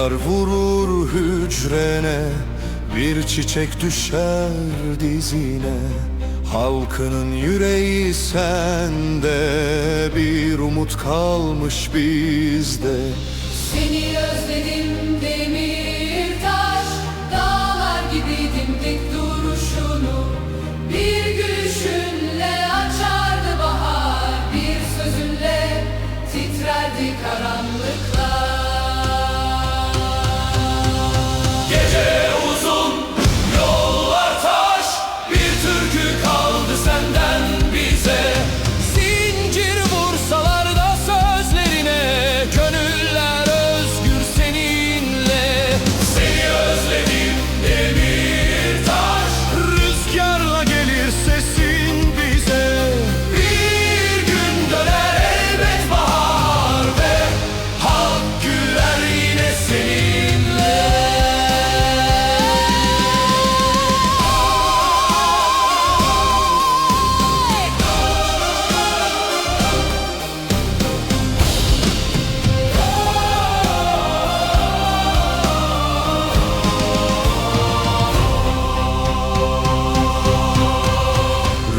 Rüzgar vurur hücrene, bir çiçek düşer dizine. Halkının yüreği sende, bir umut kalmış bizde. Seni özledim Demirtaş, dağlar gibi dimdik duruşunu. Bir gülüşünle açardı bahar, bir sözünle titrerdi karanlıklar. Gece uzun, yollar taş, bir türkü kaldı senden bize. Zincir vursalar da sözlerine, gönüller özgür seninle. Seni özledim Demirtaş, rüzgarla gelir sesin bize. Bir gün döner elbet bahar ve halk güler yine seninle.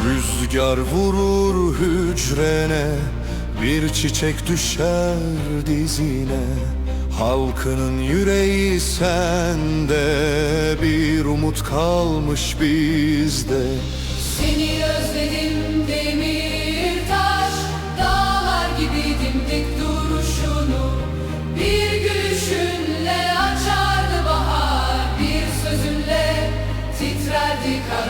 Rüzgar vurur hücrene, bir çiçek düşer dizine. Halkının yüreği sende, bir umut kalmış bizde. Seni özledim Demirtaş, dağlar gibi dimdik duruşunu. Bir gülüşünle açardı bahar, bir sözünle titrerdi karanlıklar.